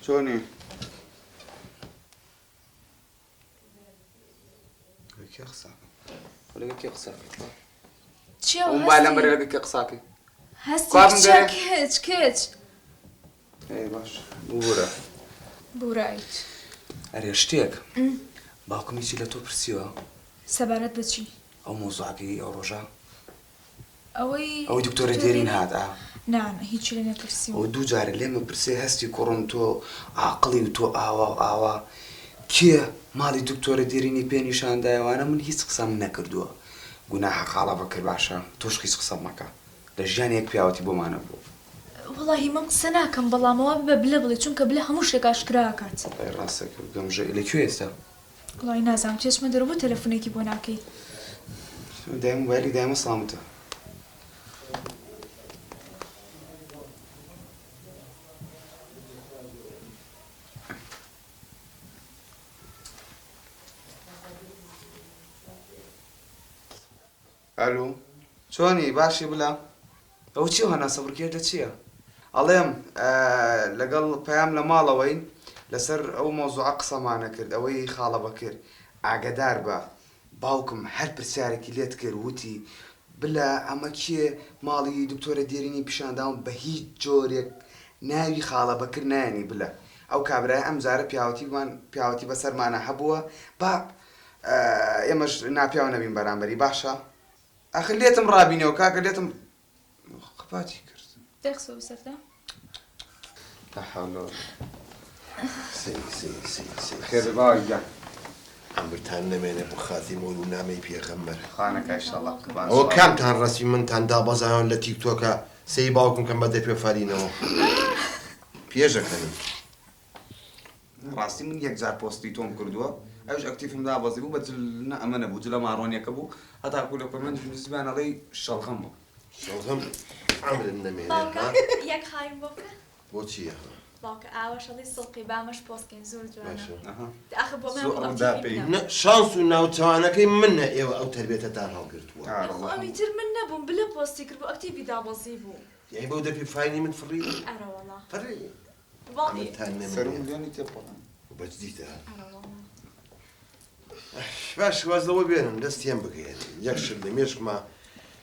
شلوني؟ كي قصاك ولا كي قصاك چیه وما لما لقى كي قصاكي هستی کچ اي باش بورا بورایت اريشتيك باكم يجي لتو برسيوا سبارت بچی او موضوعكي او رجا او دكتورة ديرين هذا نه هیچی لە نەپرسیوە ودو جاري لما برسي هستي كورنتو عقلي وتو آوا كي مالي دكتورة ديريني بيني شان دايا وانا من هيس قسم نكردوها قناحك على بكر باشا توش خيس قسم مكا لجاني يك بياوتي بو مانا بو والله من قسە ناکەم بەڵامەوە ببە بلێ بڵێ چونکە بلێ هەموو شتێک ئاشکراکات الله راسك قمجة إلي كيو يستا وڵی نازانم چێشمە دەرەوە تەلەفۆنێکی بۆ ناکەی دايما موبايلي دايما صامتة الو شوني باشي بلا او چیو هەنا سەبرکێ چییە ئەڵێم لەگەڵ پەیام لە ماڵەوەین لەسەر ئەو مۆزوعە قسەمانە کرد ئەوەی خاڵە بەکرد ئاگدار بە باوکم هەر پرسیارێکی لێت کرد وتی بلا ئەمە کێ ماڵی دکتۆرە دێرینی پیشانداوم بە هیچ جۆرێک ناوی خاڵە بەکرد نایانی بلە ئەو کابرای ئەم جارە پیاوەتی بەسەرمانە هەبووە با ئێمەش ناپیاو نەبین بەرامبەری باشە ئەخر لێتم ڕابینەوە کاکە لێتم قپاتی کرد دەخسەوە سەردا لا حول ولا سي خير باقي عمرتان نمێنێ بۆ خاتی مۆل و نامەی پێغەمبەر خانەکە ئینشاءالله ئەوە کامتان ڕەسی منتان دابەزایان لە تیکتۆکە سەی باوکم کەم بەدە پێفارینەوە پێشەکەنم ڕاستی من یەک جار پۆستی تۆم کردووە ئەوش ئەکتیفم دابەزی بوو بە ئەمە نەبوو جلە ماڕۆنیەکە بوو هەتاکو لە کۆمنت نووسیبیان ئەڵێی شەڵخەم بوو شەڵخەم عمرم نەمێنێ یەک خایم بۆ بکە بۆ چییە؟ باوکە ئاوەشەڵی سڵقی بامەش پۆستکەین زۆر جوانە باشە ئاخر بۆ من شانس و ناوچەوانەکەی منە ئێوە ئەو تربێتەتان هەڵگرتووە ئەوی تر من نەبووم بلە پۆستی کرد بۆ ئەکتیڤی دابەزی بوو یعنی بەو دەپی فاینی من فڕی ئەرە وەڵا فڕی باڵی عمرتان سەر نەمێنێ ملیۆنی تێپۆڵم بەجدیتە ئەرە وەڵا باش وازەوە بێنم دەستیان بگەێن یەک شت لە مێشکمە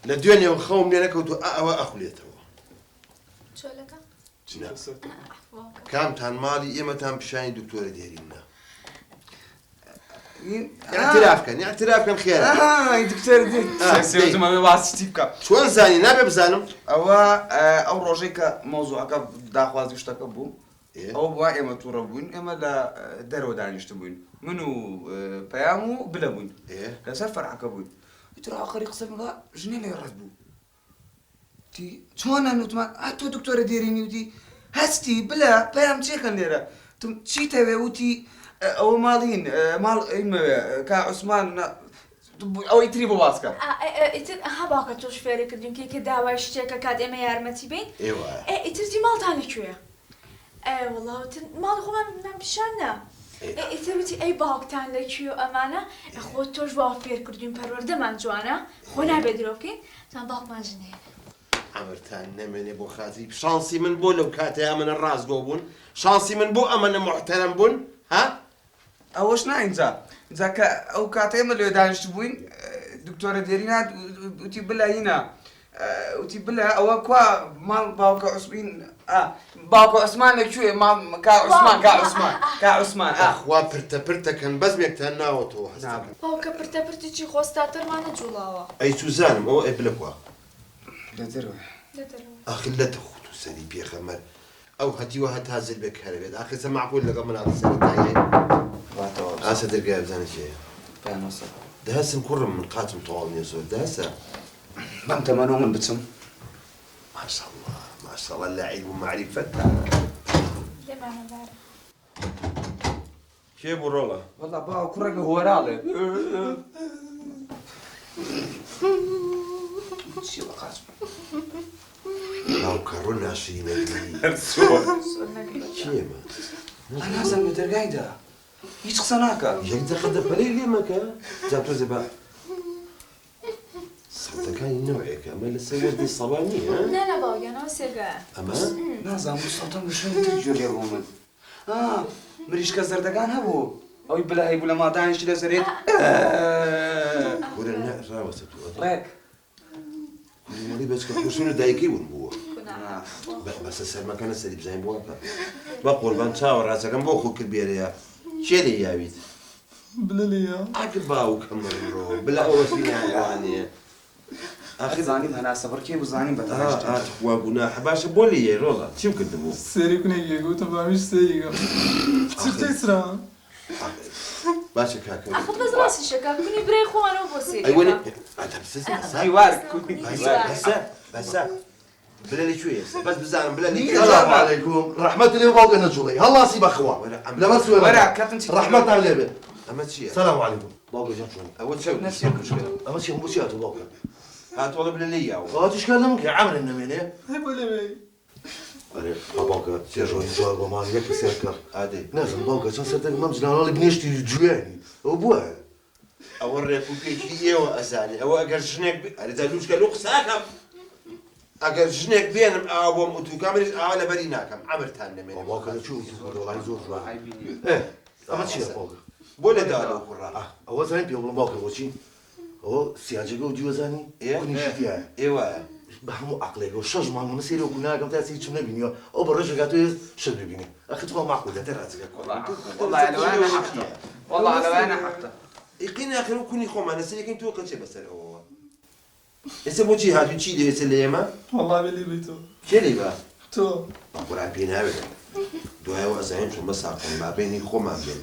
لە دوێنێەوە خەوم لێ نەکەوتو ئەوە ئەخولێتەوە چۆلەکە کامتان ماڵی ئێمەتان پیشانی دکتۆرە دێرینە اعترافکەن خێرە دکتۆر سێوتمە بێ واستی بکە چۆن زانی نابێ بزانم ئەوە ئەو ڕۆژەی کە مۆزوعەکە داخوازی شتەکە بوو ئەوە بووە ئێمە تووڕە بووین ئێمە لە دەرەوە دانیشت بووین من و پەیام و بلە بووین لەسەر فەرعەکە بووین تر ئاخری قسەمەکە ژنێ لێ ڕەت بوو تی چۆنە نوتمان تۆ دکتۆرە دێرینی وتی هەستی بلە پەیام چێکەن لێرە چیتەوێ وتی ئەوە ماڵین ماڵ ئەیمەوێ کا عوسمان ئەوەی تری بۆ باسکە ئیتر ئەها باوکە تۆش فێری کردین کە داوای شتێکە کات ئێمە یارمەتی بین ئیترتی ماڵتان لەکوێیە وەڵاوتن ماڵی خۆمان من پیشانە ئیتر وتی ئەی باوکتان لەکوێ ئەمانە خۆ تۆش وا فێر کردوین پەروەردەمان جوانە خۆ نابێت درۆ بکەین تان باوکمان ژنەیە ئەمرتان نەمێنێ بۆ خاتی شانسی من بۆ لەو کاتەیە ئەمەنە ڕاستگۆ بوون شانسی من بۆ ئەمەنە محتەرەم بوون ها ئەوەش ناینجا جا کە ئەو کاتە ئێمە لێ دانیشت بووین دکتۆرە دێرین هات وتی بلە هینە وتی بلە ئەوە کوا ماڵ باوکە عوسمین باوکە عوسمان لەکوێ کا عوسمان ئەخوا پرتە پرتەکەن بەزمێکتان ناوەتەوە باوکە پرتە پرتێکی خۆستاتەرمانە جوڵاوە ئەی سوزانم ئەوە ئەی بلە کوا لە دەرەوە ئاخر لە تەخوت و سەری پێخەمەر ئەو هەتیوە هەتا زل بێک هەرەبێت ئاخر معقول لەگەڵ مناڵی سەرەتایە ئاسە دەرگای بزانە چێە دەهەسم کوڕم من قاتم تەواو نییە زۆر دەهەسە بەم تەمەنەوە من بچم ماشەڵڵا ماشەڵڵا لە عیب و معریفەتە کێ بڕۆڵە وەڵا باو کوڕێکە هۆراڵێ چی بە قاچم باوکە ڕۆ ناشرینەگری کێمە ئەنازم لە دەرگایدا هیچ قسە ناکە یەک دەقە دەپەلەی لێمەکە جا تۆزێ بە سەوتەکانی نەوەیەکە ئەمە لەسەر وەردی سەبا نییە نەنە باوگەنەوە سێگە ئەمە نازانم سەوتەم بە شوێنی تر گوێ لێ بوو من ها مریشکە زەردەکان هەبوو ئەوی بلای بوو لە مادانیشی لەسەرێت وەرە ڕاوەستە تو ڕێک کوڕی بەچکە کوشتنە دایکی ون بووە بەسە سەرمەکانە سەری بزانین بووە بە قوربان چاوە ڕاستەکەم بۆ خۆ کرد بێرەیە چێ لێ یاویت بلە لێە ئاگر باوکەم ڕۆ بلا ئەوەسی نایوانێ ئاخی زانیم هەنا سەبڕکێ بزانیم بە وا گوناح باشە بۆ لێ ڕۆڵە چیم کردبوو سێری کونێکی گوتم بامیش سێیگەم چی سرا باشە کاکە ئەخە بەس ڕاستی شەکە کنی برای خۆوانەوە بۆ ئەیوەنێ سێری هیوار بەسە بلە لێ کوێ بەس بزانم بلە لێ السلام عليكم رحمة الله وبركاته نجولي هلا سيب اخوان لا بس وەرە کەتم رحمة الله بيه ئەمە چییە السلام عليكم باقي جاب شلون ئەوە چەو اما شيء مبوشيات باقي هاتوڵە بلە لێ یاوە اه تشكال ممكن عمل النمينه هەی بۆ لێوێ اري باقي سيرجو يجوا بما لك سيركر ئادەی لازم باقي شو صرت ما مزنا والله بنشتي جواني وبوها ئەوە ڕێک و پێکی ئێوە ئەزانێ ئەوە ئەگەر ژنێک ئەرێدا دووشکە لۆ قساکەم ئەگەر ژنێک بێنم ئاوا بۆم ئوتوکامریش ئاوا لەبەری ناکەم ئەمرتان نەمێنێ باقي شو والله زور جوان ايه اما شيء باقي بۆ لەداوە کوڕا هو زين بيقول باقي وشي هو سياجه جو زاني كوني شتيها ئێوە بهمو عقلك وشج ما مسيري وكنا قمت اسي كنا بينيو او برجع قاتو شد بيني اخي تبغى معقول دراتك والله لو أنا حقته والله لو أنا حقته يقين آخر كوني خۆمان لەسەر یەکەین تۆ قەچێ بەسەر ئەوەوە ئێستا بۆچی هاتووی چی دەوێت لە ئێمە والله بێ لێ تۆ کێ لێ بە تۆ قوران پێ ناوێت دوایەوە ئەزانین چۆن بەساقم با بینی خۆمان بێن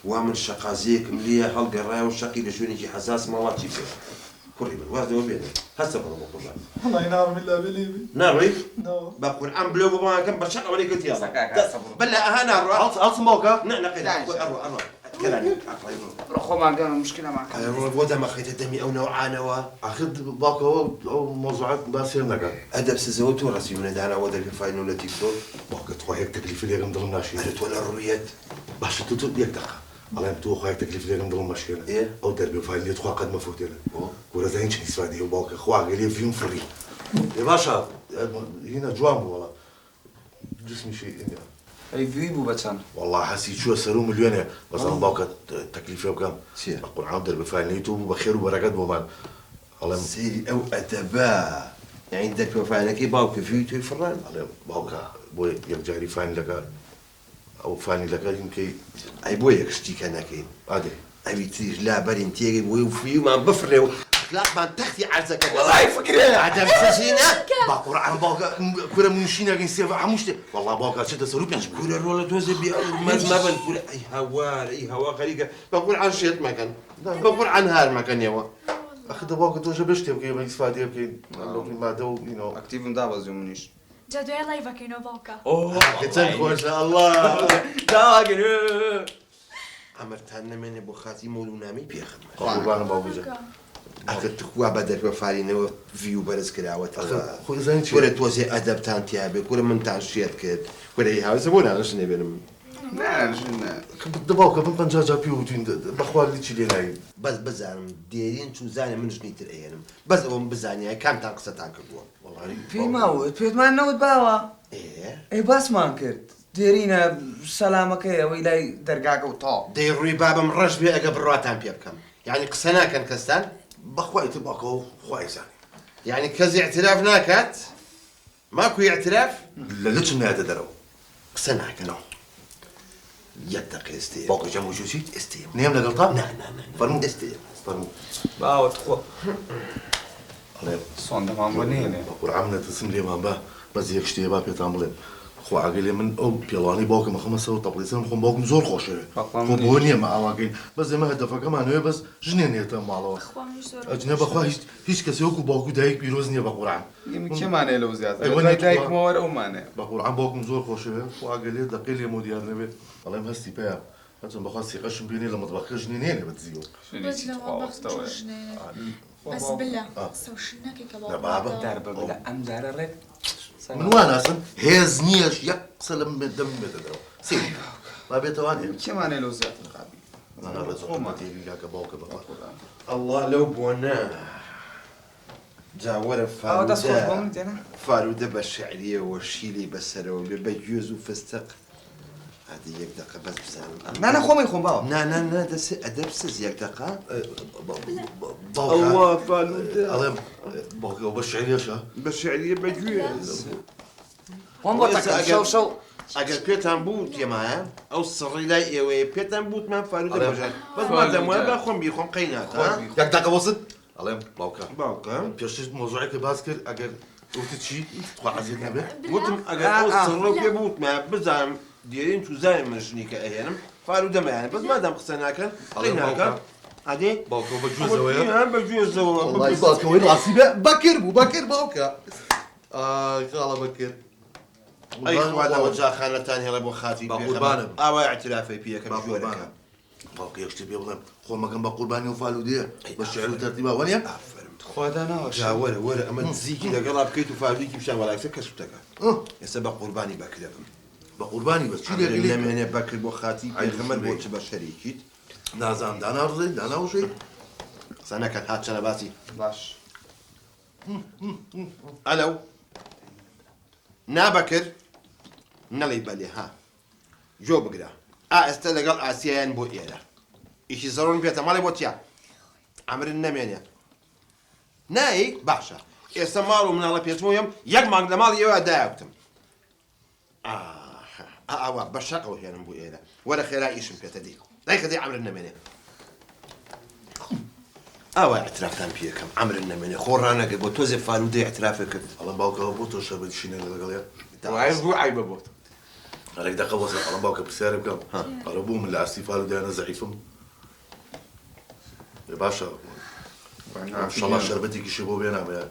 وا من شەقازیەکم لێە هەڵگەڕایە و شەقی لە شوێنێکی حەساس ماڵاتی پێ کوڕی من وازەوە بێنێ هەستە بڕە بۆ قوربان والله ناڕم إلا بێ لێ ناڕۆی ناوە بە قورئان بلێ بۆ بڵاکەم بە شەق ئەوەی کردی بەلا ئەها ناڕۆ عطس موقع نەقێت ئەڕۆ ئەڕۆ كلامي رخو ما عندنا مشكلة معك ودا ما خيت دمي او نوعانوا اخذ باقي او موضوعات باسير نقا ادب سزوت وراسي من دانا ودا في فاينل ولا تيك توك باقي تخوي هيك تكليف اللي غندر الناشي قالت ولا الرؤيات باش تو ديك دقه الله يمتو خويا تكليف اللي غندر المشكله ايه او دربي فايل اللي تخوا قد ما فوت له كورا زين شي سوادي وباقي خوا قال لي فيهم فري يا باشا هنا جوان والله جسمي شيء اي فيبو باتشان والله حسيت شو سرو مليونير بس انا باقي تكليفي بكم سير اقول عاود دربي فايل يوتيوب بخير وبركات بومان الله سيري او ادبا يعني عندك فايل كي باوك في يوتيوب فران باوكا بوي يرجع لي فاين لك او فاين لك يمكن اي بويك شتي كان كاين عادي ابي تيج لا برين تيجي بوي وفي ما بفرو لا ما تختي عزك والله فكرة عدم سجينة باقور عن باقا كورا منشينا كين سيف عمشت والله باقا شتا سروب يعني كورا رولا توزي بي ما بن كورا اي هوا خليقه بقول عن شيت ما كان بقول عن هار ما كان يوا اخذ باقا توجه بشتي وكي ما يسفادي وكي ما دو يو نو اكتيف ندابز يومنيش جدوی لایڤەکەی نۆ باوکە كتن خوش الله داگرو عمرتان نمني بو خاتي مولو نامي بيخم قربان باوجا اخذ تخوا بدل وفارينه فيو برز كراوه خو زين شي كورا توزي ادب تان تيابي كورا من تان شيت كد كورا هي هاوس بونا شنو بينهم لا شنو دباوكا بن بنجاجا بيوتين بخوال اللي تشيلي لاي بس بزعم ديرين شو زاني من شنيت الايام بس هم بزاني كم تنقص تنكبوا والله في موت في ما نود باوا ايه اي بس ما انكرت ديرينا سلامك يا ويلاي درقاك وطاب دير روي بابا من رجبي قبل رواتان بيبكم يعني قسنا كان كستان بخواي تباكو خواي زاني يعني كزي اعتراف ناكات ماكو اعتراف لا ليش ما درو قسنا كانوا يتقي استي باقي جنبو شو شي استي نيم لقلطة لا فرمو استي فرمو باوا تخو الله صون دمام بنينه بقول عمنا تسم لي ما با بس يكشتي با بيتعملين خو عقلي من او بيلاني باكم خمسة وطبليسن خو باكم زور خوشه خو بوني ما عواقين بس زي ما هدفك ما نوي بس جنين يتم على اجنبي خو هيش كسي يوكو باكو دايك بيروزني بقول عم يمكن ما انا لو زياده أيوة، دايك مور او مانع بقول عم باكم زور خوشه خو عقلي دقيل يا مدير نبي والله مهستي بها هاتم بخاصي قشم بيني لما طبخ جنينين بتزيو بس لو بس بالله سو شناكي لا بابا درب بلا ام دار من وين اصلا هيز نيش يقسل من الدم بدرو سي ما بيتواني يمكن ما انا لو زياده الغابي انا رزق ما تيجي لك باوك بقى الله لو بونا جاورة اه تصفح فارودة بومنت انا فارودة بالشعرية والشيلي بسرو بجوز وفستق هذه يك دقة بس بزانم نه خۆ میخۆم باوە نا دەبسز یەک دقة باوکە فالودە ئەڵێم باوکە بە شعریەشە بە شعریە بەگوێ خۆم بۆ تەکەم شەو ئەگەر پێتان بوو تێمایە ئەو سڕی لای ئێوەیە پێتان بووتمان فالودە بەژار بەس مادەم وایە با خۆم بیخۆم قەی ناکە یەک دقە وەست ئەڵێم باوکە پێشتر مۆزوعێکە باس کرد ئەگەر وتت چی خوا عەزیز نەبێت وتم ئەگەر ئەو سڕە پێ بووتمان بزانم دیێن تو زای منشنی کە ئەهێنم فالودەمایانە بەس مادەم قسە ناکەن قەی ناکە ئادێ باوکە بەگوێزەوەیە بەگوێزەوە باوکەوەی ڕاستی بێ بەکر بوو بەکر باوکە خاڵە بەکر ئەی خوا لەوە جاخانەتان هێڵە بۆ خاتی قوربانم. ئاوای اعترافی پێەکەم جوۆرەکە باوکە یەک شتێ پێ بڵێم خۆمەکەم بە قوربانی و فالودەیە بە شعر و تەرتیبا وەنیە خوادا ناوە جاوەرە وەرە ئەمە نزیکی لەگەڵا بکەیت و فالودێکی پیشان وەڵاکسە کەس بتەکە ئێستا بە قوربانی بەکرەکەم بە قوربانی بەس چی لێ لەمێنێ بەکر بۆ خاتی پێغەمبەر بۆ چ بە شەریکیت نازانم داناڕزەی داناوشەی قسە نەکەن هات چەنە باسی باش ئەلەو نابەکر نەڵی بەلێ ها جۆ بگرە ئێستا لەگەڵ ئاسیایان بۆ ئێرە ئیشی زەڕۆن پێێتە ماڵی بۆ تیا ئەمرن نەمێنێ نایی باشە ئێستا ماڵ و مناڵە پێچمۆیم یەک مانگ لە ماڵی ئێوە دایوتم ئاوا بە شەقەوە هێنم بۆ ئێرە وەرە خێرا ئیشم پێتە دی دایکە دی ئەمرن نەمێنێ ئاوا اعترافتان پێەکەم ئەمرن نەمێنێ خۆڕانەکە بۆ تۆزێ فالودەی اعترافێ کرد ئەڵە باوکەوە بۆ تۆ شەربەتی شینە لەگەڵێ وایە بوو عیبە بۆت هەرێک دەقە وەسە ئەڵە باوکە پرسیارە بکەم ئەڵە بوو من لە ئاستی فالودەیانە زەعیفم باشە ئینشەڵا شەربەتێکیشی بۆ بێنامەیە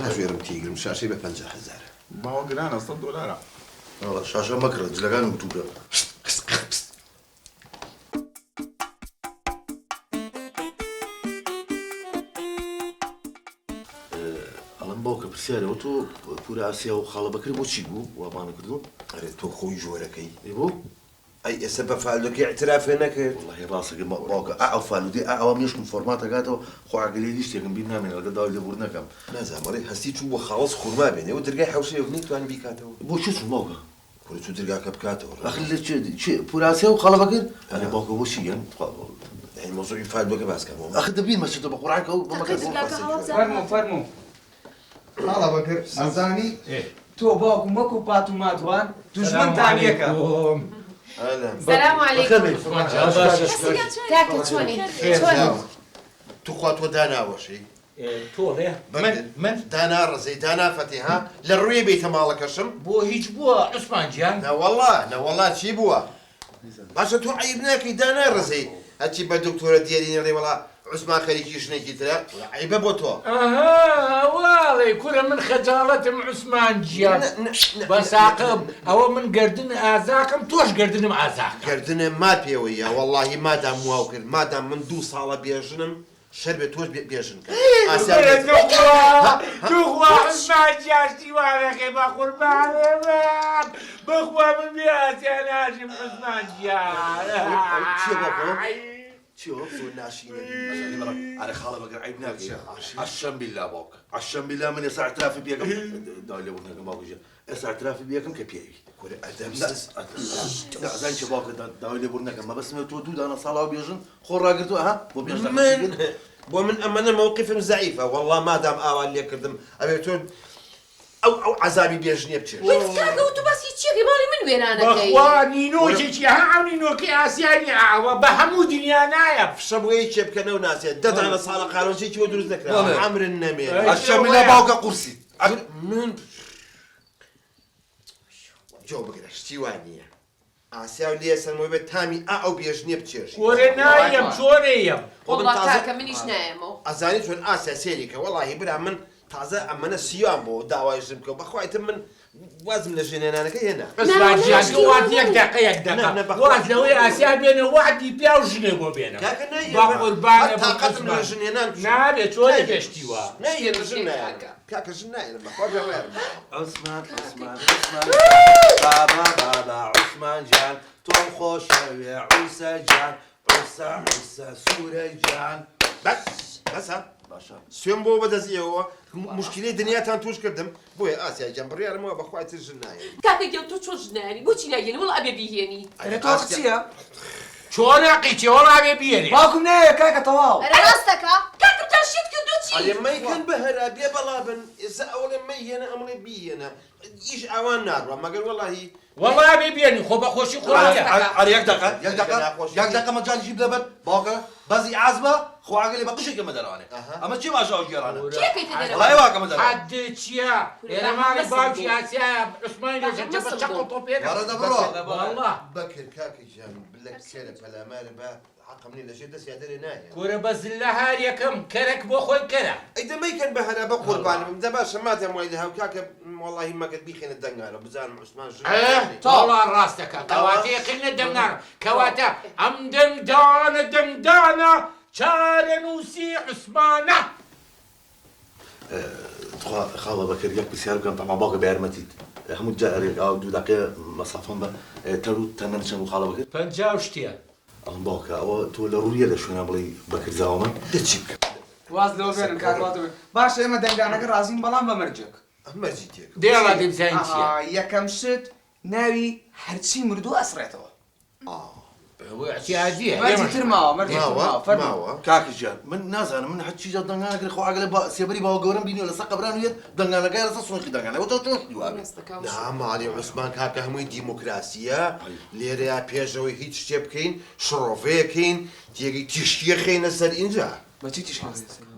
ناژێرم تیگرم شاشەی بە 50,000 باوە گرانە $100 ئەڵە شاشە مەکرە جلەکانم تووکە ئەڵم باوکە پرسیارەوە تۆ پورە ئاسیا و خاڵە بەکر بۆچی بوو وابانە کردو ئەرێ تۆ خۆی ژۆرەکەی بۆ ئەی ئێستا بە فالودەکەی اعترافێ نەکرد والله ڕاستەکە باوکە ئەو فالودەی ئەوە مێشکم فۆرماتەکاتەوە خواگەلی شتێکم بیر نامێنێت لەگە داوای لێبوورنەکەم نازانمەڵێ هەستی چوو بۆ خاڵس خورما بێنێ و دەرگای حوشەیەک نەیتوانین بیکاتەوە بۆ چ چوو باوکە کورە چوو دەرگاکە بکاتەوە ئەخ لە چێ پورە ئاسیا و خاڵە بەکر ئەلێ باوکە بۆچی گەن ئەی مۆزوعی فالودەکە باسکەمەوە ئەخ دەبین مەچێتە بە قوڕانکە و فەرموو خاڵە بەکر ئەزانی تۆ باوکم وەکو پات و ماتوان دوژمنتان یەکە سلام عليكم تاكل شوني تو خوا تۆ داناوەشەی تۆڵێ من دانا ڕزەی دانا فەتیها لە ڕووی بێتە ماڵەکەشم بۆ هیچ بووە عوسمان گیان نەوەڵا چی بووە باشە تۆ عیب ناکەی دانا ڕزەی هەچی بە دکتۆرە دیێرینەڵێ وەڵا عوسمان خەریکی ژنێکی ترە عیبە بۆ تۆ واڵێ کورە من خەجاڵەتم عوسمان گیان بە ساقم ئەوە من گردن ئازاکەم تۆش گردنم ئازاکە گردنە ما پێوەیە وەڵڵاهی مادام واو کرد مادام من 2 ساڵە بێژنم شەر بێ تۆش بێژن کە توخوا عوسمان گیان دیوارەکەی بە قوربانێ بخوا من بێ ئاسیا ناژیم عوسمان گیان چی زۆر ناشینە ئەرە خاڵە بەگەر عیب ناکەی عەشەم بیللا باوکە عەشەم بیللا من ئێستا اعترافی پێکەم داوای لێبوورنەکەم باوکەژە ئێستا اعترافی پێکەم کە پێوی ئەزان چێ باوکە داوای لێبوورنەکەم مەبەستمە تۆ 2 دانە ساڵاو بێژن خۆ ڕاگرتووە ها بۆ بێژ بۆ من ئەمەنە مووقفم زەعیفە وەڵڵا مادام ئاوان لێ کردم ئەوێ تۆ ئەو عەزابی بێژنیە بچێت وتکاکە و تو باسی چیەکەی باڵی من وێرانەکەی بەخوا نینۆکێکی هەعاو نینۆکەی ئاسیانی ئاوە بە هەموو دنیا نایە شەبووی چێ بکەنە و ناسێت 10 دانە ساڵە قالۆنچێکی وە دروست نەکرا ئەمرن نەمێت عەشەم بیللا باوکە قورسی من جۆ بگرە شتی وان نییە ئاسیا و لێ سەرمەوەی بێت تامی ئەو بێژنیە بچێش وەرە نایم چۆرەیەم وەڵڵا کاکە منیش نایەمەوە ئەزانی چۆن ئاسیا سێریکە وەڵاهی برا من تازە ئەمەنە سییان بۆ داوایشم بکە بەخوایتم من وازم لە ژێنێنانەکە هێنا وات یەک دقە یەک دقە وات لەوەی ئاسیا بێنە وعدی پیا و ژنێ بۆ بێنە تاقەتم لە ژنێنان نابێت چۆرە گەشتیوە نەیێنە ژن نایەنە کاکە ژن نایەنە بەخوا بێوێرم عوسمان بابا عوسمان جان تۆم خۆشەوێ عوسە جان عوسە سوورە جان بەسە سوێن بۆ بەدەستیەوە مشکلەی دنیاتان توش کردم بۆیە ئاسیا گیان بڕیارمەوە بەخوای تر ژن نایە کاکە گەڵ تۆ چۆن ژنانی بۆچی ناگەنی وڵ ئەبێ بیهێنی تۆ چییە؟ چۆن عقیچی وەڵا بێ بیێنێ باوکم نایە کاکە تەواو ڕاستەکە کاکم تاشیت کردو چی؟ ئەڵێ مەیکەن بە هەرا بێ بەڵابن ئێستا ئەوڵێ مەیهێنە ئەمڵێ بیهێنە ئیش ئەوان ناڕوە مەگەر وەڵاهی وەڵا بێ بیێنی خۆ بەخۆشی خۆیە ئەرە یەک دقە مەجالیشی بدەبێت باوکە بەزی عازمە خواگەلی بە قشێکی مەدەرانێ ئەمە چی باشەوە گێرانە چێکەیتە دەرەوە؟ وڵای واکە مەدەرانێ حد چییە؟ ئێرەمانی باوکی ئاسیایە عوسمانی لەژەجە بە چەق و تۆپێک وەرە دەبڕۆ والله بەکر کاکی جان بلەک سێرە پەلامارە بە حەقمنی لەژێ دەستیا دەرێ نایە کورە بەزلە هەر یەکەم کەرەک بۆ خۆی کەرە ئەیدە مەیکەن بە هەرا بە قوربانم دە باشە ماتەم وای لە هەو کاکە وەڵاهی مەگەت بیخێنە دەنگارە بزانم عوسمان ژن تاڵا ڕاستەکە کەواتە یەقینە دەنگار کەواتە ئەم دەنگدانە چارە نووسی عوسمانە خاڵە بەکرد یەک پرسیار بکەم تەما باوکە بە یارمەتیت هەموو جارێک ئەو دوو دقیقە مەسافەم بە تەر و تەنە نشەم و خاڵە بەکرد 50 شتیە ئەڵم باوکە ئەوە تۆ لە ڕووریە لە شوێنە بڵێ بەکردزاوە من دەچی بکەم واز لەوە بێنن کاکواتە باشە ئێمە دەنگانەکە ڕازین بەڵام بە مەرجێک مەرجی تێک دێڵا دەبزانین چییە یەکەم شت ناوی هەرچی مردوو ئەسڕێتەوە احتیاجیە مەرجی تر ماوە مەرجی تر ماوە فەرموو ماوە کاکی جان من نازانم من هەرچی جا دەنگانەکە خۆ ئاگە لە سێبەری باوە گەورەم بینیوە لەسەر قەبرانوێت دەنگانەکەی لەسەر سۆنقی دەنگانەوە تۆ چۆن دیوابێ ناماڵی عوسمان کاکە هەمووی دیموکراسیە لێرەیە پێشەوەی هیچ شتێ بکەین شڕۆڤەیەکەین تێگەی تیشکیە خێنە سەر اینجا بەچی تیشکە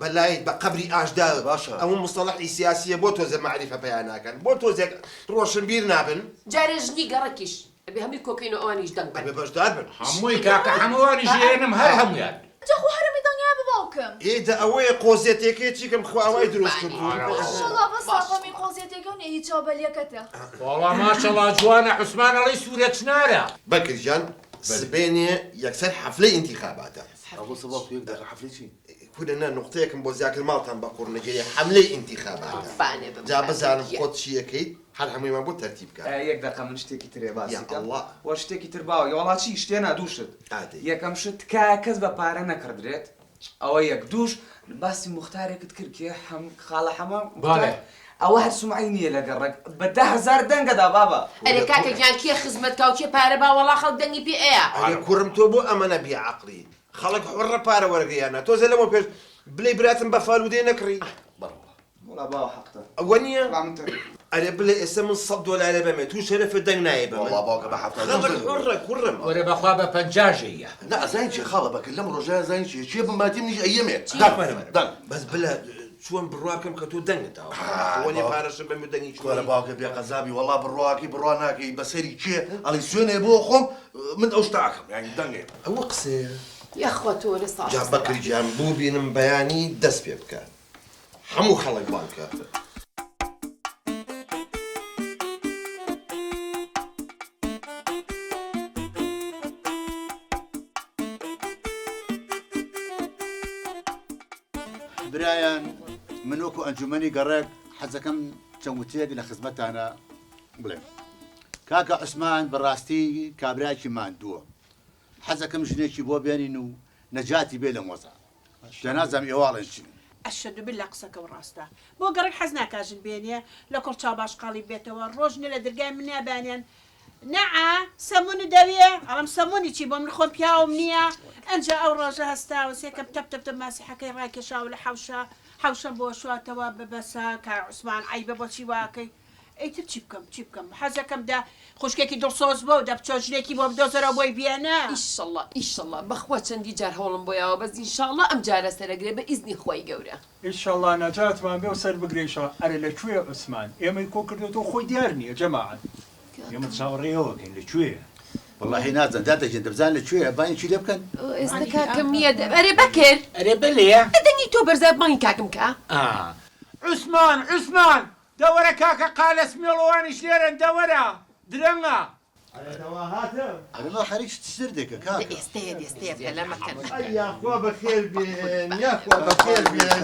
بەلایت بە قەبری ئاشدا باشە. ئەوە مستەڵحی سیاسیە بۆ تۆزە معریفە پەیان ناکەن بۆ تۆزێک ڕۆشنبیر نابن جارێ ژنی گەڕەکیش ئەبێ هەمووی کۆکەین و ئەوانیش دەنگ بن ئەبێ بەشدار بن هەمووی کاکە هەمووانی ژێنم هەر هەمویان جاخۆ هەرمی دڵنیا بباوکم ئێدە ئەوەیە قۆزیێتێکی چیکەم خواوای دروست کردو ماشەڵڵا بە ساقەمی قۆزیەتێکە و هیچ چاوبەلیەکەتە وەڵا ماشەڵڵا جوانە عوسمان ئەڵێ سوورە چنارە بەکرجان سبێنێ یەکسەر حەفلەی ئینتیخاباتە ئەوە سەباق یەک دقیقە حەفلەی چی کورەنە نقطەیەکم بۆ زیاکر ماڵتان بە قوڕنەگەری حەملەی ئینتیخاباتە جا بزانم خۆت چی یەکەیت هەر هەموویمان بۆ تەرتیب بکات یەک دقە من شتێکی ترێ باسی یا الله. وە شتێکی تر باوە وڵاتی شتێنە دووشت عادی. یەکەم شت تکایە کەس بە پارە نەکردرێت ئەوە یەک دووش باسی مختارێکت کرد کێ خاڵە حەمە بەڵێ. ئەوە هەر سومعی نییە لە گەڕێک بە 10,000 دەنگەدا بابە ئەرێ کاکە گیان کێ خزمەتکاو کێ پارە با وەڵا خەڵک دەنگی پێ ئەیە ئەگە کوڕم تۆ بۆ ئەمەنە بیعەقلی خەڵک حڕە پارە وەرگیانە تۆزە لەمە پێش بلێ براتم بە فالودێ نەکڕی وڵا باوە حەقتە ئەوە نییە من تر ئەرێ بڵێ ئێستا من $100 بەمێ تو شەرەفە دەنگ نایە بەمە وڵا باوکە بە خەڵک حڕە کوڕم وەرە بەخوا بە 50 ژەیە نا ئەزانی چی خاڵە بەکرد لەم ڕۆژایە زانی چی چێ بماتیم نیش ئەیەمێ دەنگ بەس بلە چۆن بڕواکەم کە تۆ دەنگتەوە ئەوەنێ پارەشە بەمێ دەنگی وەرە باوکە بێ قەزابی وەڵا بڕواکی بڕوا ناکەی بەسەری کێ ئەڵی سوێنێ بۆ خۆم من ئەو شتاکەم یعنی دەنگێ ئەوە قسەیە یەخوا تۆ لە ساڵ جا بەکرجیان بوو بینم بەیانی دەست پێ بکات هەموو خەڵک بانکە برایان من وەکو ئەنجومەنی گەڕێک حەزەکەم چەند وتێک لە خزمەتانە بڵێم کاکە عوسمان بەڕاستی کابراایکی ماندووە حەزەکەم ژنێکی بۆ بێنین و نەجاتی بێ لە مۆزە دەنازەم ئێواڵێن چین ئەشەد بالله قسەکە ڕاستە بۆ گەڕێک حەز ناکاژن بێنێ لە کۆڵچا باشقاڵی بێتەوە ڕۆژنە لە دەرگای من نابانێن نەعا سەمونی دەوێ ئەڵم سەمونی چی بۆ من خۆم پیاوم نییە ئەنجا ئەو ڕۆژە هەستاوە سێکەم تەپتەپتە ماسیحەکەی ڕاکێشاو لە حەوشە بۆ شواتەوە ببەسە کار عوسمان عیبە بۆچی واکەی ئەیتر چی بکەم حەزەکەمدا خوشکێکی دڵسۆز بۆ دەبچۆ ژنێکی بۆ بدۆزەرە بۆی بێنە ئیشەڵڵا بەخوا چەندی جار هەوڵم بۆیەوە بەس ئینشاڵڵا ئەم جارە سەرەگرێ بە ئیزنی خۆی گەورە ئیشەڵڵا نەجاتمان بێ و سەر بگرێشەوە ئەرە لەکوێ عوسمان ئێمەی کۆ کردێتەوە خۆی دیار نییە جەماعەت ئێمە چاوەڕێەوەکەین لەکوێ والله نازان دادەجێن دەبزان لەکوێ بانی چی لێ بکەن ئێستا کاکەم نییە ئەرێ بەکرد ئەرێ بلێ دەنگی تۆ بەرزە بانی کاکم کە عوسمان دەوەرە کاکە قالەس مێڵەوانیش لێرەن دەوەرە درەنگە ئەرەمە حەریش سر دێکە کاکە ئێستەیە پێلەمەکەن یاخوا بەخێر بێن یاخوا بەخێر بێن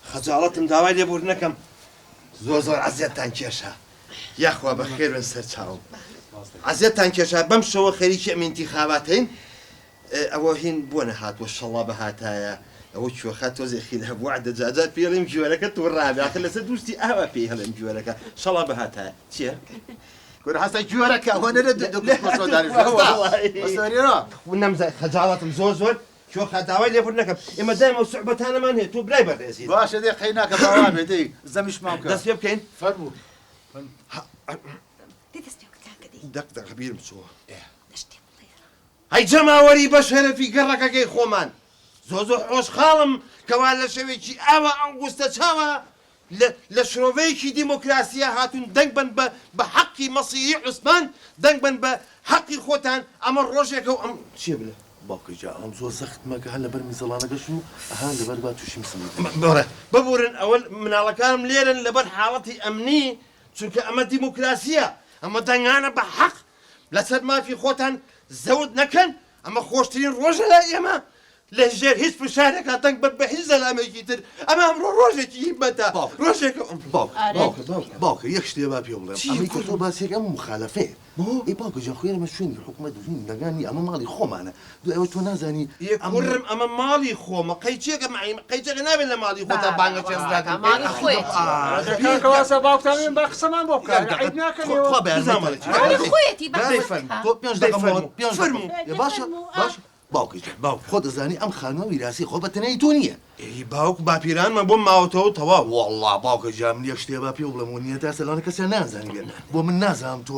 خەجاڵەتم داوای لێبوور نەکەم زۆر عەزیەتتان کێشە یاخوا بەخێر بن سەر چاوم عەزیەتتان کێشە بەم شەوە خەریکی ئەم ئینتیخاباتین ئەوە هین بۆ نەهات وە شەڵا بەهاتایە ئەوە کوێخات تۆزێ خیلە بوعدە جاجات پێڵیم جوێرەکە تو ڕابێخە لەسەر دوستی ئاوا پێی هەڵێم جوێرەکە شەڵا بەهاتایە چییە؟ كل حسن جوارك هو انا ونمزە خەجاڵەتم زۆر شو خەداوای لێبوونەکەم ئێمە دایمە سوعبەتانەمان هەیە تۆ برای بەڕێزی باش دي خيناك بوابي دي زمش مامك دەست پێ بکەین فەرموو دەق بیرم چووە هەی جەماوەری بە شەرەفی گەڕەکەکەی خۆمان زۆر خۆشحاڵم کەوا لە شەوێکی ئاوە ئەنگوستە چاوە لە شرۆڤەیەکی دیمۆکراسیە هاتوون دەنگ بن بە حەقی مەسیحی عوسمان دەنگ بن بە حەقی خۆتان ئەمە ڕۆژێکە و ئەم چیە بلە باوکەی جا ئەم زۆر سەختمەکە هەر لەبەر میزەڵانەکەش و ئەها لەبەر با تووشی مسلمی ببورن ئەوە مناڵەکانم لێرن لەبەر حاڵەتی ئەمنی چونکە ئەمە دیموکراسیە ئەمە دەنگانە بە حەق لەسەر مافی خۆتان زەوت نەکەن ئەمە خۆشترین ڕۆژە لە ئێمە لە ژێر هیچ پشارێکا دەنگ بە هیچ زەلامێکی تر ئەمە ئەمڕۆ ڕۆژێکی هیبەتە ڕۆژێکە باوکە یەک شتێ با پێ بڵێم ئەمەی کە تۆ باسێک ئەم مخالەفێ ئەی باوکە جا خوێنمە شوێنی حکومەت نەگانی ئەمە ماڵی خۆمانە دو ئەوە تۆ نازانی کوڕم ئەمە ماڵی خۆمە قەیچێکە قەیچەکە نابێت لە ماڵی خۆتا بانگە چێزداکەن ماڵی خۆیت کەواسە باوکتانێن بە قسەمان بۆ بکەن عیب ناکەنەوە ماڵی خۆیەتی تۆ پێنج دقیقە باشە باوکەی باوک خۆ دەزانی ئەم خانووە ویراسی خۆ بە تەنەی تۆ نییە ئەی باوک باپیرانمە بۆ ماوەتەوە تەواو والله باوکە جام یەک شتێ با پێ بڵێم و نیەت تا سەلانە کەسیان نازانێت بۆ من نازانم تۆ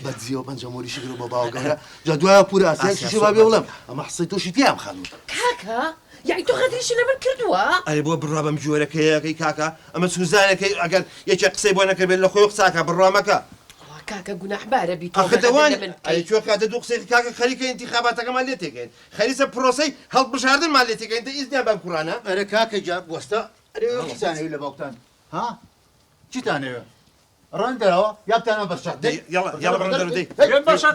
بەدزیەوە پەنجەمۆری شکر بۆ باوگەرە جا دوایە پورە ئاسیاکیشی با پێ بڵێم ئەمە حسەی تۆشی تیام خانوو کاکە یعنی تۆ خەتریشی لەبەر کردووە ئەرێ بۆ بڕا بەم جۆرەکەیەکەی کاکە ئەمە سوزانەکەی ئەگەر یەکێ قسەی بۆ نەکەبێت لە خۆی قساکە بڕامەکە کاکە گوناحبارە بیت ئەخدەوان ئەی کوێ کاتە دوو قسەی کاکە خەریکە انتخاباتەکەمان لێ تێگەین خەریسە پرۆسەی هەڵبژاردنمان لێ تێگەین دە ئیزنیان بەم کوڕانە انا كاكا جاب وسطا ثاني ولا بوقتان ها شي ثاني رندرو يابتنا بالشق دي يلا برندرو دي يلا باشا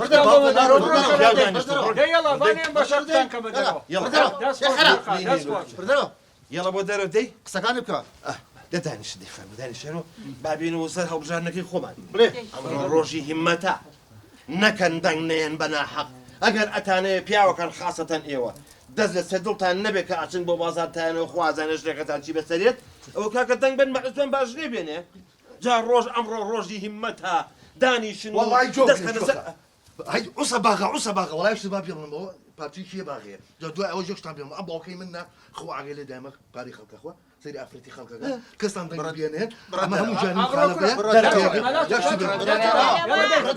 يلا باني باشا تانك بدرو يلا يلا بو درو دي قسكان بكا دەدانیش دیفەرمو دانیشێنەوە بابینەوە سەر هەڵبژارنەکەی خۆمان ئەمڕۆ ڕۆژی هیممەتە نەکەن دەنگ نێن بە ناحەق ئەگەر ئەتانەیە پیاوەکان خاسەتەن ئێوە دەست لە سەر دڵتان نەبێت کە ئاچن بۆ بازارتانەوە خوازانە ژێکەتان چی بەسەرێت ئەوە کاکە دەنگ بن بەعزوان باش لێ بێنێ جا ڕۆژ ئەمڕۆ ڕۆژی هیممەتە دانیشن عوسە باغە وڵای شت با پێ بڵێم بەوە پارتی کیە باغەیە جا دوای ئەوە یەکشتان پێم ئەم باوکەی منە خۆ ئاگەی لێ دایمە پاری خەڵکەخوا سەیری ئافرەتی خەڵکەکە کەستان دەنگ بێنێن ئەمە هەموو جانی مخالەفەیە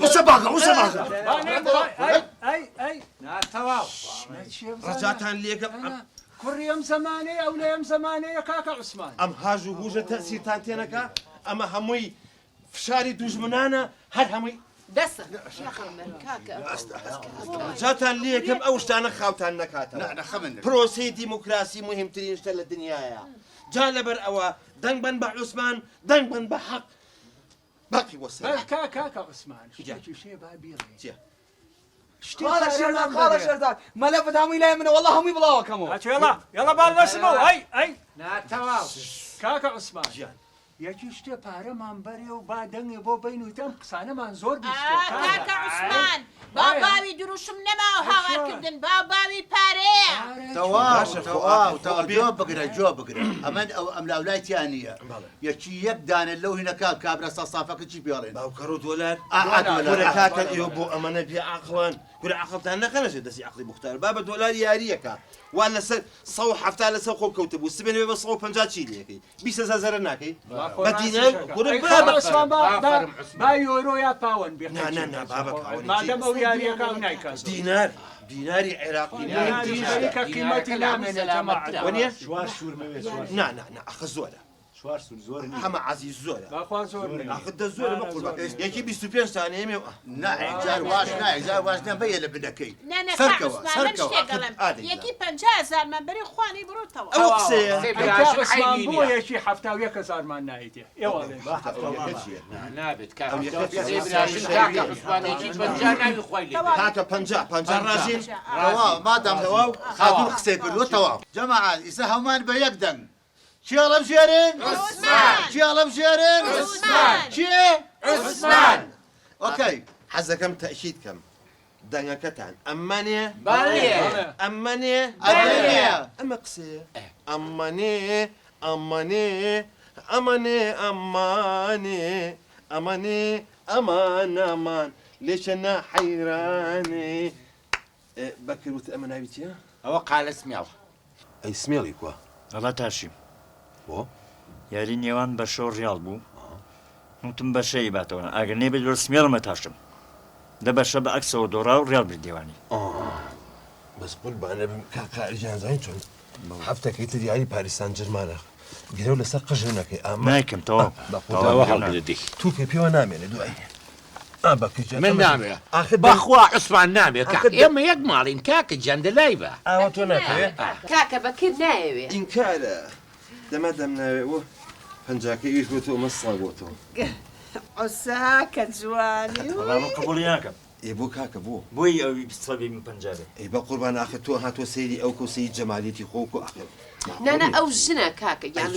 عوسە باغە ناتەواو ڕەجاتان لێگە کوڕی ئەم زەمانەیە ئەو لە ئەم زەمانەیە کاکە عوسمان ئەم هاژ و هوژە تەسیرتان تێنەکە ئەمە هەمووی فشاری دوژمنانە هەر هەمووی دەستە کاکە جاتان لێکم ئەو شتانە خاوتان نەکاتەوە پرۆسەی دیموکراسی مهمترین شتە لە دنیاە جا لەبەر ئەوە دەنگ بن بە عوسمان دەنگ بن بە حەق باقی وەسە کاکە عوسمان شتێکی شێ با بیڵێ خاڵە شێردار مەلە بەدامی لای منە وەڵڵا هەمووی بڵاوەکەمەوە یەڵا باڵدەسمەوە ئەی ناتەواو کاکە عوسمان یەکی شتێ پارەمان بەرێ و با دەنگێ بۆ بین و تەم قسانەمان زۆر کاکە عوسمان باوی دروشم نەما و هاوارکردن باوی پارەیە جۆ بگرە جۆ بگرە ئەمەن ئەم لاولایتیان نییە یەکی یەک دانە لەو هینەکە کابرا سەسافەکە چی پێڵێن باوکەڕ و دۆلار کاکە ئێوە بۆ ئەمەنە بێ عاقڵان گورە عاقڵتان نەکەنەژێت دەستی عقلی بوختار با بە دۆلار یاریەکە وان لەسەر 170 لەسەر خۆ کەوتە بوو سبێنێ بە 150 چیلەکەی 20,000 زەرە ناکەی بە دینار با یۆرۆ یا پاوەن بێ مادەم ئەو یاریەکە و نایکات دیناری عێراقی کە قیمەتی نامێنێت وەنیە نا ئەخە زۆرە شوار سور زۆر هەمە عزیز زۆرە باخوا زۆر ئەخدە زۆرە بەقوربان یەکی 25 سانەیە مێ نەجار واش نە بەیە لە بنەکەی یەکی 50,000 من بەری خوانی بڕۆتەوە ئەوە قسەیە بۆ یەکی 71,000 مان نایتێ ئێوە نابێت کاکە 50 ڕاژین مادام خاتون قسەی کردووە تەواو جەماعەت ئیسا هەمومان بە یەک دەنگ چیاڵم ژێرن چیاڵم ژێرن چێ عوسمان ئۆکەی حەزەکەم تەشید کەم دەنگەکەتان ئەمانێ بالێ ئەمانێ ئەمە قسەیە ئەمانێ ئەمانێ ئەمانێ ئەمانێ ئەمانێ ئەمان ئەمان لێچە نەحەیرانێ بەکر وت ئەمە ناوی چییە؟ ئەوە قالە سمێڵ ئەی سمێڵی کووە ئەڵا تاشیم بۆ یاری نێوان بە شۆ ڕیاڵ بوو وتم بە شەی باتەوە ئەگەر نێبێت لۆ سمێڵمە تاشم دە بەشە بە ئەکسەوە دۆڕا و ڕیاڵ بردێوانی بەس بول بانە بم کاکارجان زانین چۆن هەفتەکەی تر یاری پاریستان جرمانە گرێ و لەسەر قژە نەکەی ئاما نایکەم تەواو تو پێ پێوە نامێنێ دوایی من نامێ بەخوا عوسمان نامێ ئێمە یەک ماڵین کاکە جەندە لای بە ئاوا تۆ ناکەوێ کاکە بەکرد نایەوێ ئینکارە دەما دەم ناوێ و پەنجاکە ئیش بۆ تۆ ئەمە سڵ بۆ تۆ عوساکە جوانی قبولی ناکەم ئێ بۆ کاکە بۆ بۆی ئەوی سەبی من پەنجابێ ئەی بە قوربان ئاخر تۆ هاتووە سەیری ئەو کۆسەی جەمالیەتی خۆک و ئاخر نانا ئەو ژنە کاکە یان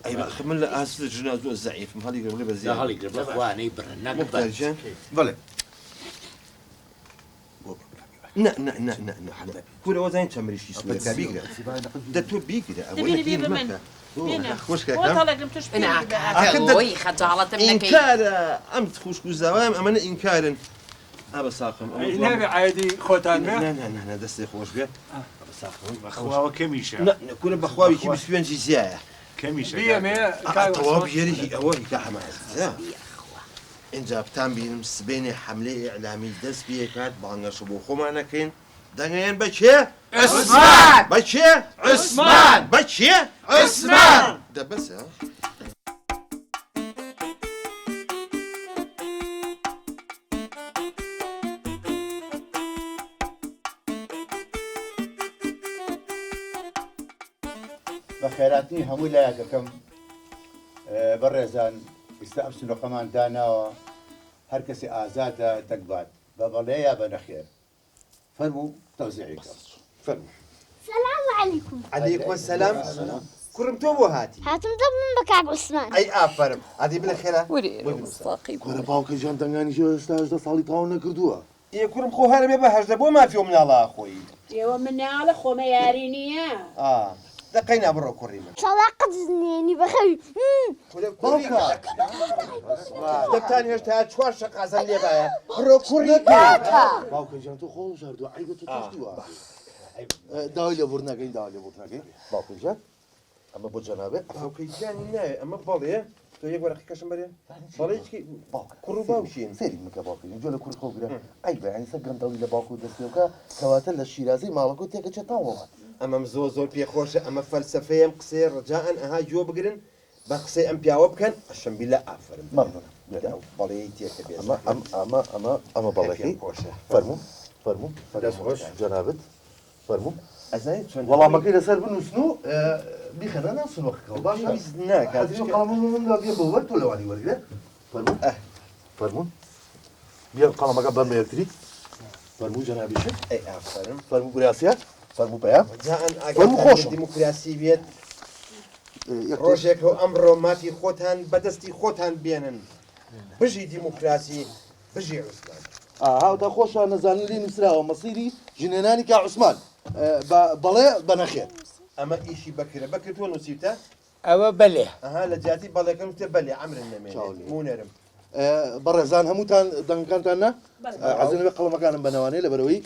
ئەی باخ من لە ئاسر ژنا زۆر زەعیفم هەڵیگرم لێ بەزیاد هەڵیگرم بەخوانەی برن مختارجان بەڵێ نه نه نه نه نه حلبي كل وزين تمريشي سبت بيقرا ده تو بيقرا بينا خوش كده وطلع قمت تشبه انا وي خجالة منك انكار امت خوش كوزاوام اما انكار ابا ساقم نبي عادي خوتان لا لا لا دستي خوش بيه ابا ساقم بخواوە کەمیشە لا كل بخواوي كي بسبيان جزايا کەمیشە بيا مية طواب يري اوي كحماس اینجا بتان بینم سبینی حمله اعلامی دست بیه کات بانگش بو خمانه کن دنگین بچه عثمان بچه عثمان بچه عثمان ده بس ها بەخێراتنی هەمووی لایەکەکەم بەڕێزان ئێستا ئەم سنووقەمان داناوە هەر کەسی ئازادە دەکبات بە بەڵێ یا بە نەخێر فەرموو تەوزیعیکە فەرموو السلام عليكم. عليكم السلام كرم تو بو هاتي هاتم ضمن بكعب عثمان. اي افرم هذه بالخير وري مستقيم كره باوكي جان دنگانی جو استاج صالي تاو نکردووە اي كرم خو هرم به هجده بو ما فيهم من الله اخوي ئێوە مناڵە خۆمە یاری نییە دقينا برو كريمه صداقة زنيني بخير. باوكا دكتاني هشتا چوار شقه زن لي بايا برو كريمه باوكي جان تو خول جاردو عيبه تو تشتووە داوای لێ بوردنەکەین داوای لێ بوردنەکەین باوکی جان ئەمە بۆ جەنابێ باوكي جاني ناوي اما بەڵێ تو یەک وەرەقی کەشم بەرێ بەڵێ کوڕ و باوشین فێری مکە باوکی جۆ لە کوڕ خۆگرە ئەی بەیانی سەر گەندەڵی لە باوکو دەستێوکە کەواتە لە شیرازەی ماڵەکە تێکەچێ تاوەڵات ئەمەم زۆر پێخۆشە ئەمە فەلسەفەیەم قسەی ڕجاءن ئەها جۆ بگرن بە قسەی ئەم پیاوە بکەن ئەشەمبی لە ئافرم بەڵێی تێکە بێ ئەمە بەڵێکی خۆشە فەرموو جەنابەت فەرموو وەڵامەکەی لەسەر بنووسن و بیخەنە ناسنوەکەەوە باشە قەڵەمەمدا بێ بۆ وەر تۆ لەوانی وەرگرە فەرموو بیا قەڵەمەکە بەرمە یەکتری فەرموو جەنابیش ئەی ئافرم فەرموو گوراسیە فەرموو پەیە فەرموو خۆش دیموکراسی بێت ڕۆژێکەوە ئەمڕۆ مافی خۆتان بەدەستی خۆتان بێنن بژی دیموکراسی بژی عوسمان هاوتا خۆشان نەزانین لێ نووسراوە مەسیری ژنێنانی کا عوسمان بەڵێ بە نەخێر ئەمە ئیشی بەکرە بەکردووە نووسیتە ئەوە بەلێ ئەها لە جاتی بەڵێکەکەم وتە بەلێ ئەمرن نەمێنێت مونەرم بەڕێزان هەمووتان دەنگەکانتان نا حەزم بێ قەڵەمەکانم بەنەوانەیە لەبەرەوەی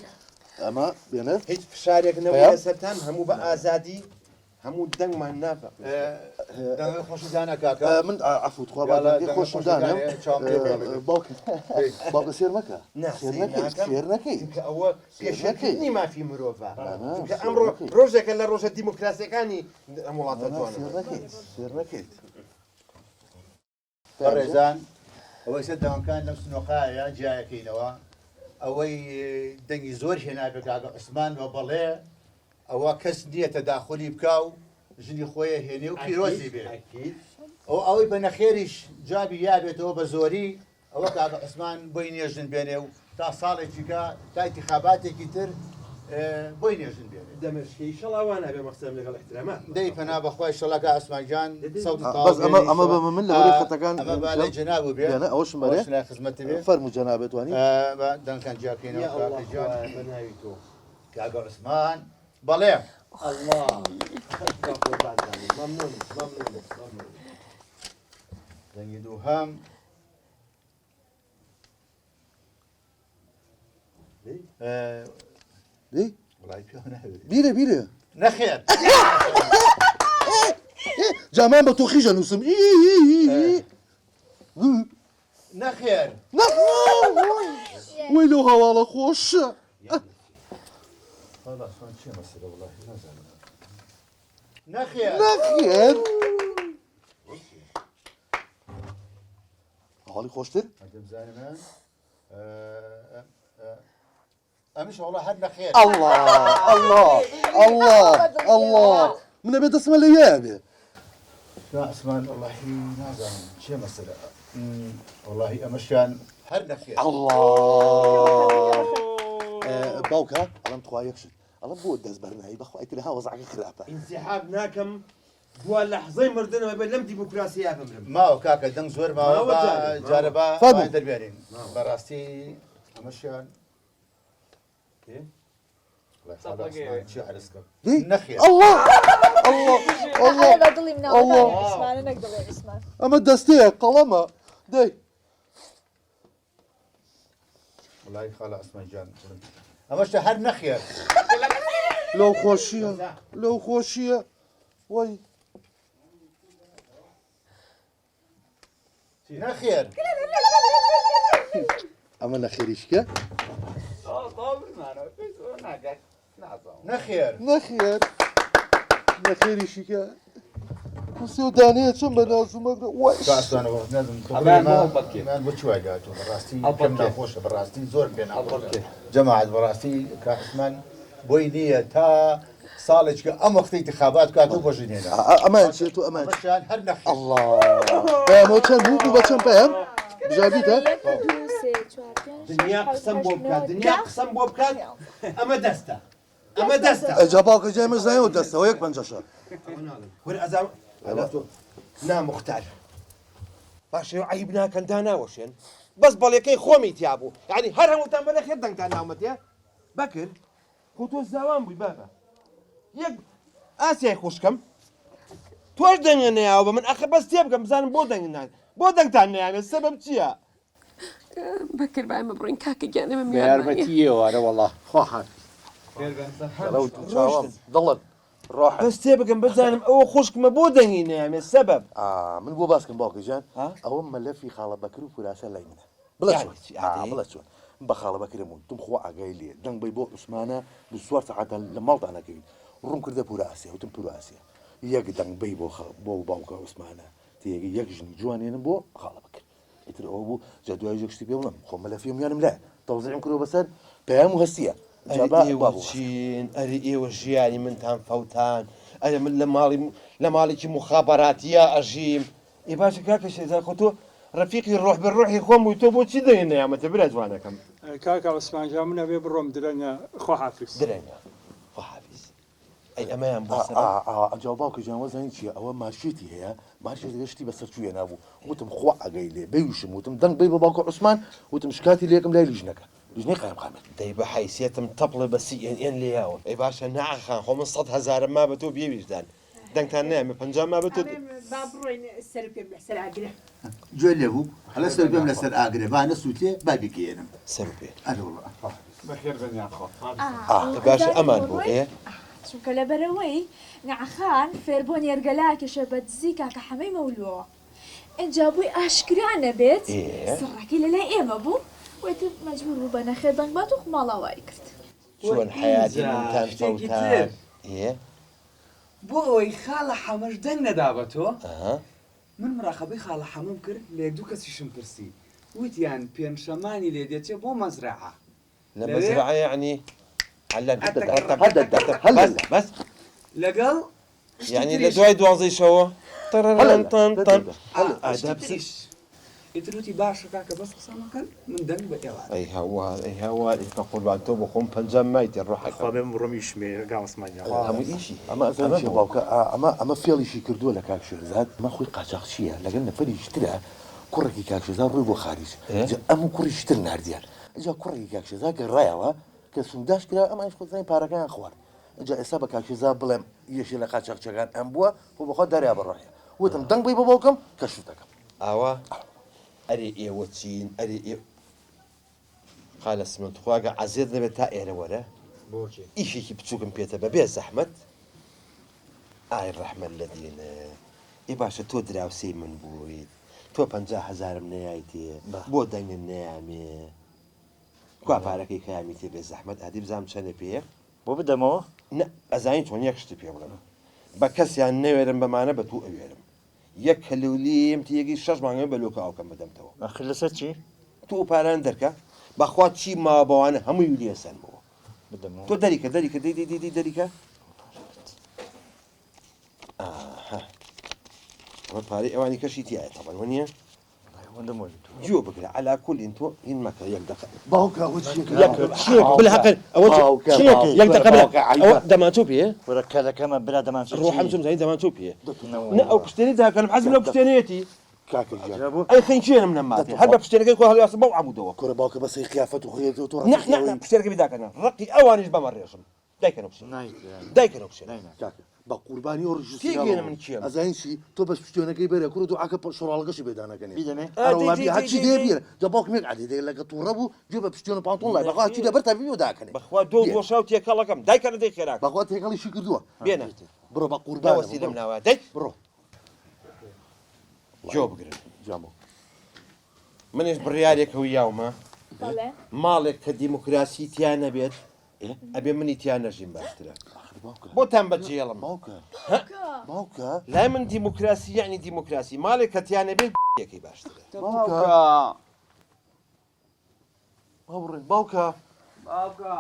ئەمە بێنە هیچ فشارێک نەبوو لەسەرتان هەموو بە ئازادی هەموو دەنگمان نافە خۆشی دانا کاکە من عفوت خوا خۆشم دانم باوکە سێر مەکە سێر نەکەی ئەوە پێشەکەی مافی مرۆڤە ئەمڕۆ ڕۆژێکە لە ڕۆژە دیموکراسیەکانی ئەم وڵاتە سێر نەکەیت ڕێزان ئەوەی سەر دەوامکان لەم سنووقایە جیایەکەینەوە ئەوەی دەنگی زۆر هێناکە کاکە عوسمان بە بەڵێ ئەوە کەس نییە تەداخلی بکە و ژنی خۆیە هێنێ و پیرۆزی بێ ئەوەی بە نەخێریش جابی یابێتەوە بە زۆری ئەوە کاکە عوسمان بۆی نێژن بێنێ و تا ساڵێکیکە تا انتخاباتێکی تر بۆی نێژن بێنێ دەمەشکی شەڵاوانە بێ مەقسەم لەگەڵ احترامات دەی پەنا بەخوای شەڵەکە ئاسمانجان سەوت بەس ئەمە بە من لەوەی خەتەکان ئەمە با لە جەناب بێ ئەوەش مەرێ لای خزمەت بێ فەرموو جەنابێت وانی دەنگکان جیاکەینەوە کاکەجان بەناوی تۆ کاگە عوسمان بەڵێ الله ممنون دەنگی دووهەم وڵای پێ ناوێت بیرە نەخێر جامان بە تۆخیژە نووسم نەخێر وەی لەو هەواڵە خۆشە نەخێر هەواڵی خۆشتر دەمزانم ئەمیش وڵا هەر نەخێر الله منە بێ دەسمە لە یە بێ ئەسمان وڵاهی نازانم چێ مەسەلە وڵاهی ئەمەشیان هەر نەخێر باوکە ئەڵم تخوا یەکشت ئەڵم بۆ دەست بەرنایی بەخوای تر ها وەزعەکە خراپە انسحاب ناکەم بووە لەحظەی مردنەوە بێ لەم دیموکراسیا بمرم ماوە کاکە دەنگ زۆر ماوە جارە بە دەربێنین بەڕاستی ئەمەشیان ئەمە دەستەیە قەڵەمە دەی وڵای خاڵە ئەسمانجان ئەمەشتە هەر نەخێر لەو خۆشیە وەی نەخێر ئەمە نەخێریشکە نەخێر نەخێریشیکە کوسێ و دانەیە چەند بە نازومەگرە بۆ چوای داتۆ بەڕاستی کەم ناخۆشە بەڕاستی زۆر پێ جەماعەت بەڕاستی کاسمان بۆی نییە تا ساڵێککە ئەم وەختی انتخابات کات و بۆژینێنە ئەمان چێت و ئەمان هەر نەخێر پەیامەوە چەند بوو بە چەند پەیام بژابیتە دنیا قسم بۆ بکات ئەمە دەستە ئەجا باوکە جای مە زایەوە دەستەوە یەک پەنجەشە وەرە ئەزار نامختار باشەوە عیب ناکەن دا ناوەشێن بەس بەڵێکەی خۆمی تیا بوو یعنی هەر هەمووتان بەلە خێر دەنگتان ناومەتە بەکرد خۆ تۆ زاوان بووی بابە یەک ئاسیای خوشکەم تۆش دەنگە نەیاوە بە من ئەخە بەس تێ بکەم بزانم بۆ دەنگنان بۆ دەنگتان نەیانێت سەبەب چییە؟ بەکرد بایمە بڕۆین کاکە گیانەمە یارمەتیەوەرە وەڵا خۆحات دڵت بەس تێ بکەم بزانم ئەوە خوشکمە بۆ دەنگی نەیامێت سەبەب من بۆ باسکەم باوکەجان ئەوە مەلەفی خاڵە بەکر و پوراسە لای منە بڵێ چۆن بە خاڵە بەکرمون تم خۆ ئاگای لێ دەنگ بی بۆ عوسمانە دووسوار سەعات لە ماڵدانەکەوین ڕوون کردە پوراسیە وتم پوراسیە یەک دەنگ بی بۆ باوکە عوسمانە تێگە یەک ژنی جوانێنم بۆ خاڵە بەکر ئیتر ئەوە بوو جا دوای یەکشتی پێ بڵم خۆ مەلەفی میانم لای تەوزیعم کردەوە بەسەر پەیام و هەستیە چین ئەری ئێوە ژیانی منتان فەوتان ئەرێ من لە ماڵێکی مخابەراتیە ئەژیم ئی باشە کاکە شێزار خۆ تۆ ڕەفیقی ڕۆح بە ڕۆحی خۆم بووی تۆ بۆچی دەێ نەیامەتە برا جوانەکەم کاکە عوسمانجان منە بێ بڕۆم درەنگە خۆحافیز درەنگە خۆحافیز ئەی ئەمەیان بەسەر ئەجا باوکە جان وەزانی چییە ئەوە ماشێتی هەیە ماشێت گەشتی بەسەر چوویە نابوو وتم خوا ئەگەی لێ بەیوشم وتم دەنگ بی بە باوکە عوسمان وتم شکاتی لێکم لای لیژنەکە لیژنەی قایم قامەت دەی بە حیسیەتم تەپڵە بە CNN لێیاوە ئەی باشە ناخان خۆ من 100,000 ما بە تۆ بێویژدان دەنگتان نایمە 50 ما بە تۆ با بڕۆین سەر پێم لەسەر ئاگرە گوێ لێ بوو هەلە سەر پێم لەسەر ئاگرێ با نەسووتێ با بگێنم سەر پێ بەخێر بەنیاخۆ باشە ئەمان بوو ئێ چونکە لەبەرەوەی نەعەخان فێربۆ نێرگەلاکێشە بە دزی کاکە حەمەی مەولووەوە ئەجا بووی ئاشکرانە بێت سڕاکی لەلای ئێمە بوو وێتر مەجبور بوو بە نەخێر دەنگ بات و خماڵاوای کرد چۆن حیاتی منتان فەوتان بۆ ئەوەی خاڵە حەمەش دەنگ نەدا بە تۆ من مراقبەی خاڵە حەمەم کرد لە یەک دوو کەسیشم پرسی وتیان پێنجشەمانی لێ دێچێ بۆ مەزرعە لە مەزرعە یعنی بەس لەگەڵ یعنی لە دوای 12 شەوە ئیتروتی باشە کاکە بەس قسەمەکەن من دەنگ بە ئێوە ئەی هەوار ئەی هەوار ئیکە قوربان تۆ بۆ خۆم پەنجەم مایتێ ڕۆحەکە بێم ڕۆمی ژمێر گاوسمانیا هەموو ئیشی ئەمە باوکە ئەمە فێڵیشی کردووە لە کاک شێرزاد ئەمە خۆی قاچاقچیە لەگەڵ نەفەریشترە کوڕێکی کاک شێرزاد ڕووی بۆ خارج ئەم کوڕیشتر نردیان ئەجا کوڕێکی کاک شێرزاد گەڕایەوە کە سووداش کرا ئەمانش خۆزانانی پارەکەیان خوارد ئەجا ئێستا بە کاک شێرزاد بڵێم یەشی لە قاچاقچیەکان ئەم بووە خۆ بەخوا دەریا بڕۆحێ وتم دەنگ بی بۆ باوکەم کە شوتەکەم ئاوا ئەرێ ئێوە چین ئەرێ ئێ خالە سمنت خواگە عەزیز نەبێت تا ئێرە وەرە ئیشێکی بچووکم پێتە بەبێ زەحمەت ئای ڕەحمەت لە دێنە ئێ باشە تۆ دراوسەی من بوویت تۆ 50,000م نەیایتێ بۆ دەنگن نەیامێ کوا پارەکەی کەیامی تێ بێ زەحمەت ئادی بزانم چەندە پێ بۆ بدەمەوە نە ئەزانین چۆن یەک شتی پێ بڵێم بە کەسیان نەوێرم بەمانە بە تو ئەوێرم یەک کەلوولیم تیەکی 6 مانگە بەلوکە ئاوکەم بدەمتەوە ئەخر لەسەر چی تو پاران دەرکە بەخوا چی ماوە بەوانە هەمووی لێسەنەوە بدەمەوە تۆ دەریکە دەریکە دەی دەریکە ئەمە پارەی ئەوانی کەشی تایە تەبەن وە جو بگرە عەلا کولین تۆ هین مەکە یەک دەقە باوکە بالحەقن ئەوە یەک دەقە ئەوە دەمانچۆ پێ وەرە کەلەکەمە برا دەمانچۆ ڕۆحەم چۆم زانی دەمانچۆ پێ نە ئەو پشتێنی داکەم حەزم لە پشتێنێتی ئەی خەینچێنم نەماتێ هەر بە پشتێنەکەی خۆ هەڵیاسە بەو عەمودەوە کوڕە باوکە بەسەی قیافەت و خوێت و تۆ نە پشتێنەکەی داکەنە ڕقی ئەوانیش بەمە ڕێژم دایکەنە پشت دایکەنە پشت بە قوربانی و ڕژ تێگەێنە من چییە ئەزانشی تۆ بەس پشتێنەکەی بەرە کوڕ و عاکە شڕاڵگەشی بێدانەکەنی بیدەمێ هەرچی دێ بیرە جا باوکمێک عادی دێ لەگە تووڕە بوو گوێ بە پشتێن و پانتۆن لای بەخوا چی دەبەر تا بیو داکەنێ بەخوا دۆ گۆشا و تێکەڵەکەم دایکەنە دەی خێراک بەخوا تێکەڵیشی کردووە بێنە بڕۆ بە قوربان وەسیلەم ناوە دەی بڕۆ جۆ بگرن جامۆ منش بڕیارێک و یاومە ماڵێک کە دیموکراسی تیان نەبێت ئەبێ منی تیان نەژیم باشترە بۆتان بەجێڵم باوکە لای من دیموکراسی یعنی دیموکراسی ماڵێک کە تیان نەبێت یەکەی باشترە باوکە باوکە باوکە